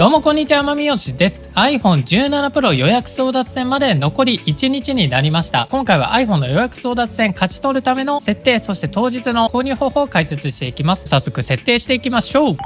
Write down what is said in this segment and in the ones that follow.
どうもこんにちは、まみよしです。 iPhone 17 Pro 予約争奪戦まで残り1日になりました。今回は iPhone の予約争奪戦勝ち取るための設定、そして当日の購入方法を解説していきます。早速設定していきましょう。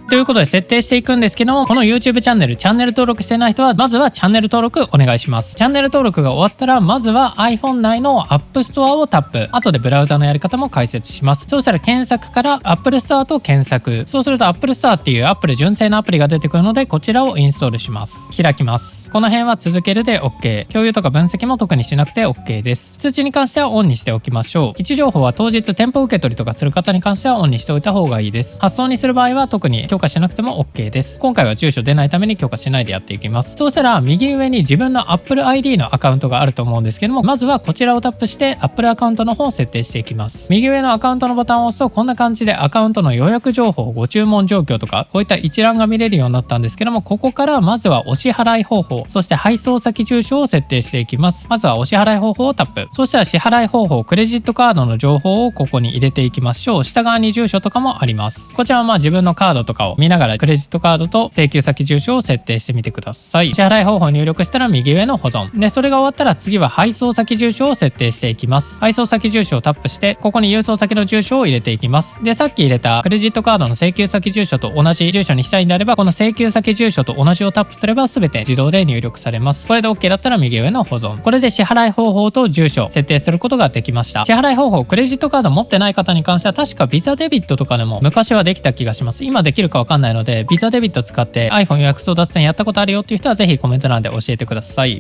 ということで設定していくんですけども、この YouTube チャンネル登録してない人はまずはチャンネル登録お願いします。チャンネル登録が終わったらまずは iPhone 内の App Store をタップ。後でブラウザのやり方も解説します。そうしたら検索から Apple Store と検索。そうすると Apple Store っていう Apple 純正のアプリが出てくるので、こちらをインストールします。開きます。この辺は続けるで OK。共有とか分析も特にしなくて OK です。通知に関してはオンにしておきましょう。位置情報は当日店舗受け取りとかする方に関してはオンにしておいた方がいいです。発送にする場合は特に許可しなくても OKです。今回は住所出ないために許可しないでやっていきます。そうしたら右上に自分の Apple ID のアカウントがあると思うんですけども、まずはこちらをタップして Apple アカウントの方を設定していきます。右上のアカウントのボタンを押すとこんな感じでアカウントの予約情報、ご注文状況とかこういった一覧が見れるようになったんですけども、ここからまずはお支払い方法、そして配送先住所を設定していきます。まずはお支払い方法をタップ。そしたら支払い方法、クレジットカードの情報をここに入れていきましょう。下側に住所とかもあります。こちらは自分のカードとかを見ながらクレジットカードと請求先住所を設定してみてください。支払い方法を入力したら右上の保存で、それが終わったら次は配送先住所を設定していきます。配送先住所をタップしてここに郵送先の住所を入れていきます。で、さっき入れたクレジットカードの請求先住所と同じ住所にしたいんであれば、この請求先住所と同じをタップすれば全て自動で入力されます。これで OK だったら右上の保存。これで支払い方法と住所設定することができました。支払い方法、クレジットカード持ってない方に関しては確かビザデビットとかでも昔はできた気がします。今できるかわかんないので、ビザデビット使って iPhone 予約争奪戦やったことあるよっていう人はぜひコメント欄で教えてください。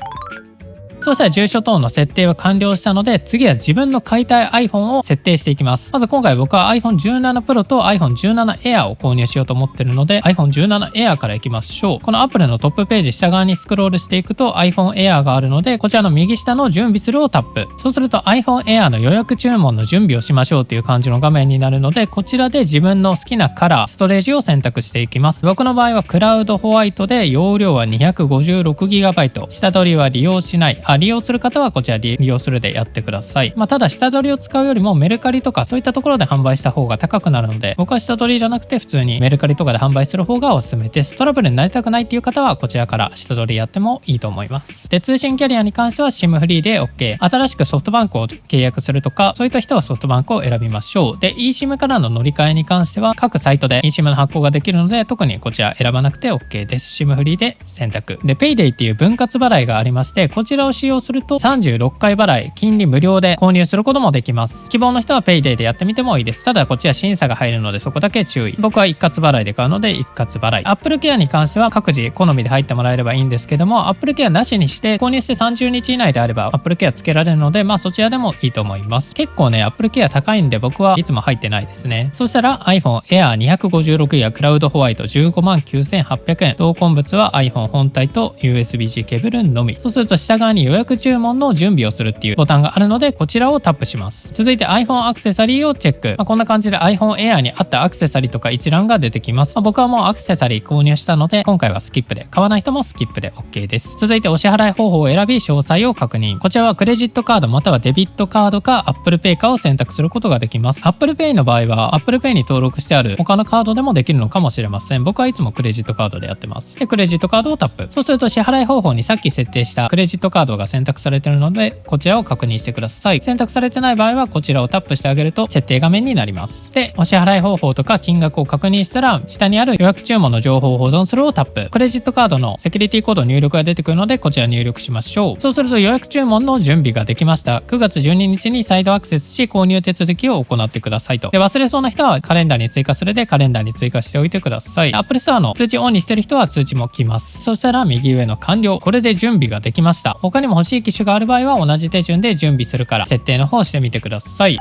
そうしたら住所等の設定は完了したので、次は自分の買いたい iPhone を設定していきます。まず今回僕は iPhone 17 Pro と iPhone 17 Air を購入しようと思ってるので iPhone 17 Air からいきましょう。この Apple のトップページ下側にスクロールしていくと iPhone Air があるので、こちらの右下の準備するをタップ。そうすると iPhone Air の予約注文の準備をしましょうっていう感じの画面になるので、こちらで自分の好きなカラー、ストレージを選択していきます。僕の場合はクラウドホワイトで容量は 256GB、 下取りは利用しない。利用する方はこちら利用するでやってください。ただ下取りを使うよりもメルカリとかそういったところで販売した方が高くなるので、僕は下取りじゃなくて普通にメルカリとかで販売する方がおすすめです。トラブルになりたくないっていう方はこちらから下取りやってもいいと思います。で、通信キャリアに関しては SIM フリーで OK。 新しくソフトバンクを契約するとかそういった人はソフトバンクを選びましょう。で、 eSIM からの乗り換えに関しては各サイトで eSIM の発行ができるので、特にこちら選ばなくて OK です。 SIM フリーで選択で、 PayDay っていう分割払いがありまして、こちらを使用すると36回払い、金利無料で購入することもできます。希望の人は PayDay でやってみてもいいです。ただこちら審査が入るのでそこだけ注意。僕は一括払いで買うので一括払い。 Apple Care に関しては各自好みで入ってもらえればいいんですけども、 Apple Care なしにして購入して30日以内であれば Apple Care つけられるので、そちらでもいいと思います。結構ね Apple Care 高いんで僕はいつも入ってないですね。そしたら iPhone Air 256やクラウドホワイト159,800円、同梱物は iPhone 本体と USB-C ケーブルのみ。そうすると下側に予約注文の準備をするっていうボタンがあるのでこちらをタップします。続いて iPhone アクセサリーをチェック。こんな感じで iPhone Air にあったアクセサリーとか一覧が出てきます。僕はもうアクセサリー購入したので今回はスキップで、買わない人もスキップで OK です。続いてお支払い方法を選び詳細を確認。こちらはクレジットカードまたはデビットカードか Apple Pay かを選択することができます。 Apple Pay の場合は Apple Pay に登録してある他のカードでもできるのかもしれません。僕はいつもクレジットカードでやってます。で、クレジットカードをタップ。そうすると支払い方法にさっき設定したクレジットカードが選択されているのでこちらを確認してください。選択されてない場合はこちらをタップしてあげると設定画面になります。で、お支払い方法とか金額を確認したら下にある予約注文の情報を保存するをタップ。クレジットカードのセキュリティコード入力が出てくるのでこちら入力しましょう。そうすると予約注文の準備ができました。9月12日に再度アクセスし購入手続きを行ってくださいと。で、忘れそうな人はカレンダーに追加するでカレンダーに追加しておいてください。 Apple Store の通知オンにしてる人は通知も来ます。そしたら右上の完了。これで準備ができました。他にも欲しい機種がある場合は同じ手順で準備するから設定の方してみてください。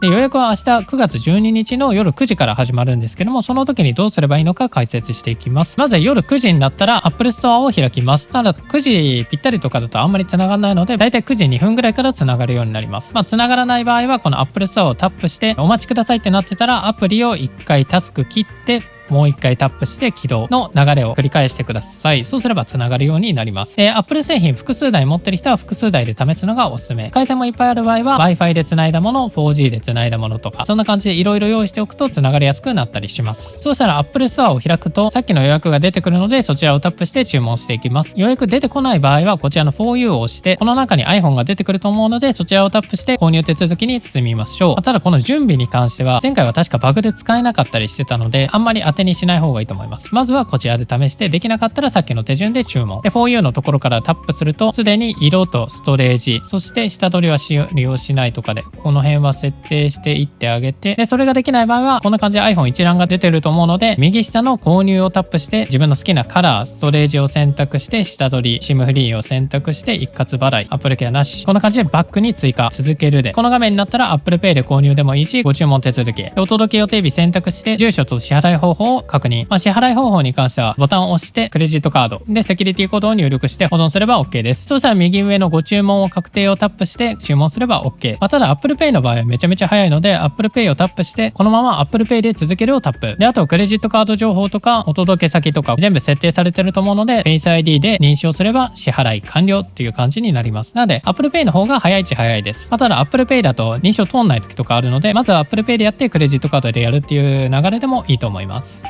で、予約は明日9月12日の夜9時から始まるんですけども、その時にどうすればいいのか解説していきます。まずは夜9時になったら Apple Store を開きます。ただ9時ぴったりとかだとあんまり繋がらないので、だいたい9時2分ぐらいから繋がるようになります。繋がらない場合はこの Apple Store をタップしてお待ちくださいってなってたらアプリを1回タスク切ってもう一回タップして起動の流れを繰り返してください。そうすればつながるようになります。Apple 製品複数台持ってる人は複数台で試すのがおすすめ。回線もいっぱいある場合は Wi-Fi で繋いだもの、4G で繋いだものとか、そんな感じでいろいろ用意しておくとつながりやすくなったりします。そうしたら Apple Store を開くとさっきの予約が出てくるので、そちらをタップして注文していきます。予約出てこない場合はこちらの For You を押して、この中に iPhone が出てくると思うので、そちらをタップして購入手続きに進みましょう。ただこの準備に関しては前回は確かバグで使えなかったりしてたので、あんまり当てにしない方がいいと思います。まずはこちらで試して、できなかったらさっきの手順で注文で For You のところからタップすると、すでに色とストレージ、そして下取りは利用しないとかで、この辺は設定していってあげて、でそれができない場合はこんな感じで iPhone 一覧が出てると思うので、右下の購入をタップして自分の好きなカラー、ストレージを選択して下取り、SIM フリーを選択して一括払い、Apple Care なし、こんな感じでバックに追加、続けるで、この画面になったら Apple Pay で購入でもいいし、ご注文手続き、お届け予定日選択して住所と支払い方法を確認。支払い方法に関してはボタンを押してクレジットカードでセキュリティコードを入力して保存すれば OK です。そしたら右上のご注文を確定をタップして注文すれば OK。ただ Apple Pay の場合はめちゃめちゃ早いので Apple Pay をタップしてこのまま Apple Pay で続けるをタップで、あとクレジットカード情報とかお届け先とか全部設定されてると思うので Face ID で認証すれば支払い完了っていう感じになります。なので Apple Pay の方が早いっちゃ早いです。ただ Apple Pay だと認証通んない時とかあるので、まずは Apple Pay でやってクレジットカードでやるっていう流れでもいいと思います。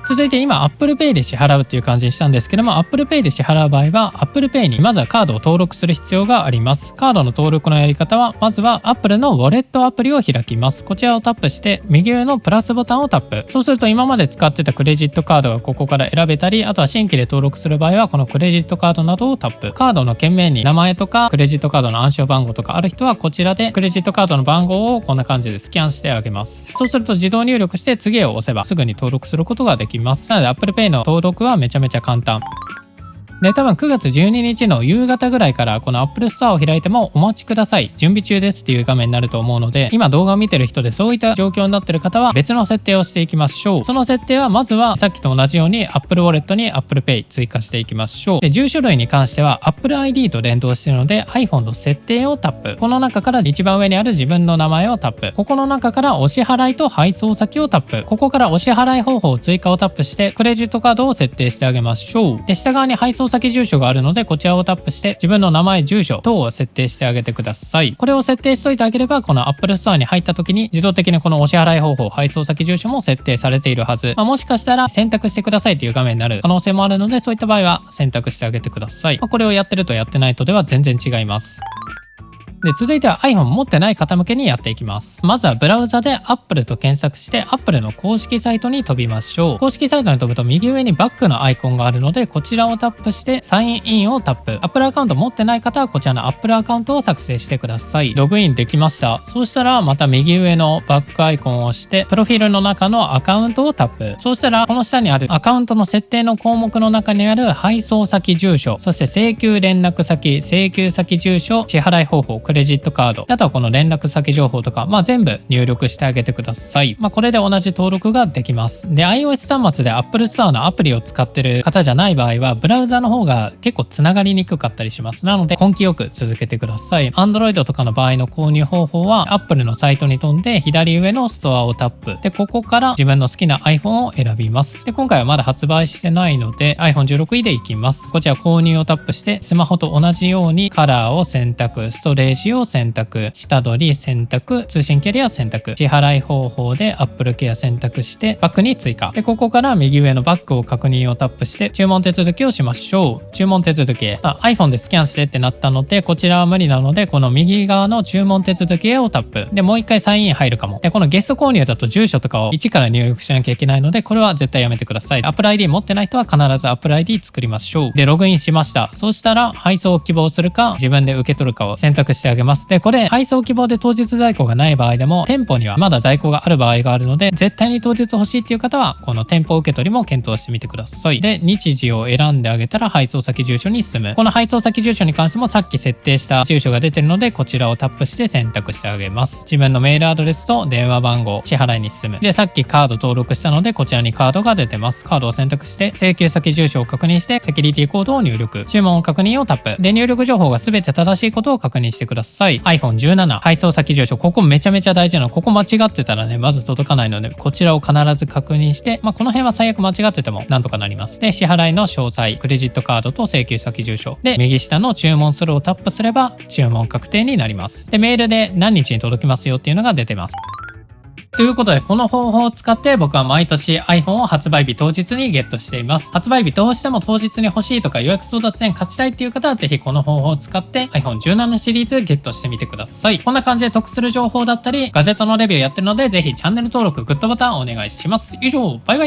続いて今 Apple Pay で支払うっていう感じにしたんですけども、 Apple Pay で支払う場合は Apple Pay にまずはカードを登録する必要があります。カードの登録のやり方は、まずは Apple のウォレットアプリを開きます。こちらをタップして右上のプラスボタンをタップ。そうすると今まで使ってたクレジットカードがここから選べたり、あとは新規で登録する場合はこのクレジットカードなどをタップ。カードの件名に名前とかクレジットカードの暗証番号とかある人はこちらでクレジットカードの番号をこんな感じでスキャンしてあげます。そうすると自動入力して次を押せばすぐに登録することができます。なので Apple Pay の登録はめちゃめちゃ簡単で、多分9月12日の夕方ぐらいからこの Apple Store を開いてもお待ちください、準備中ですっていう画面になると思うので、今動画を見てる人でそういった状況になってる方は別の設定をしていきましょう。その設定はまずはさっきと同じように Apple Wallet に Apple Pay 追加していきましょう。で、住所類に関しては Apple ID と連動しているので iPhone の設定をタップ。この中から一番上にある自分の名前をタップ。ここの中からお支払いと配送先をタップ。ここからお支払い方法追加をタップしてクレジットカードを設定してあげましょう。で、下側に配送先住所があるのでこちらをタップして自分の名前、住所等を設定してあげてください。これを設定しといてあげればこの Apple Store に入った時に自動的にこのお支払い方法、配送先、住所も設定されているはず。もしかしたら選択してくださいという画面になる可能性もあるので、そういった場合は選択してあげてください。これをやってるとやってないとでは全然違います。で、続いては iPhone 持ってない方向けにやっていきます。まずはブラウザで Apple と検索して Apple の公式サイトに飛びましょう。公式サイトに飛ぶと右上にバックのアイコンがあるのでこちらをタップしてサインインをタップ。 Apple アカウント持ってない方はこちらの Apple アカウントを作成してください。ログインできました。そうしたらまた右上のバックアイコンを押してプロフィールの中のアカウントをタップ。そうしたらこの下にあるアカウントの設定の項目の中にある配送先住所、そして請求連絡先、請求先住所、支払い方法、クレジットカード、あとはこの連絡先情報とか、全部入力してあげてください。これで同じ登録ができます。で、iOS 端末で Apple Store のアプリを使ってる方じゃない場合は、ブラウザの方が結構つながりにくかったりします。なので、根気よく続けてください。Android とかの場合の購入方法は、Apple のサイトに飛んで、左上のストアをタップ。で、ここから自分の好きな iPhone を選びます。で、今回はまだ発売してないので、iPhone 16でいきます。こちら購入をタップして、スマホと同じようにカラーを選択、ストレージを選択、下取り選択、通信キャリア選択、支払い方法で Apple Care 選択してバックに追加。で、ここから右上のバックを確認をタップして注文手続きをしましょう。注文手続き、iPhone でスキャンしてってなったのでこちらは無理なのでこの右側の注文手続きをタップで、もう一回サインイン入るかも。で、このゲスト購入だと住所とかを1から入力しなきゃいけないのでこれは絶対やめてください。Apple ID 持ってない人は必ず Apple ID 作りましょう。で、ログインしました。そうしたら配送を希望するか自分で受け取るかを選択してあげます。で、これ配送希望で当日在庫がない場合でも店舗にはまだ在庫がある場合があるので、絶対に当日欲しいっていう方はこの店舗受け取りも検討してみてください。で、日時を選んであげたら配送先住所に進む。この配送先住所に関してもさっき設定した住所が出てるのでこちらをタップして選択してあげます。自分のメールアドレスと電話番号、支払いに進む。で、さっきカード登録したのでこちらにカードが出てます。カードを選択して請求先住所を確認してセキュリティコードを入力、注文確認をタップ。で、入力情報が全て正しいことを確認してください。ださい。 iPhone17 配送先住所、ここめちゃめちゃ大事なの。ここ間違ってたらねまず届かないので、こちらを必ず確認して、この辺は最悪間違っててもなんとかなります。で支払いの詳細、クレジットカードと請求先住所で、右下の注文するをタップすれば注文確定になります。でメールで何日に届きますよっていうのが出てます。ということで、この方法を使って僕は毎年 iPhone を発売日当日にゲットしています。発売日どうしても当日に欲しいとか予約争奪戦勝ちたいっていう方はぜひこの方法を使って iPhone17 シリーズゲットしてみてください。こんな感じで得する情報だったりガジェットのレビューやってるので、ぜひチャンネル登録、グッドボタンお願いします。以上、バイバイ。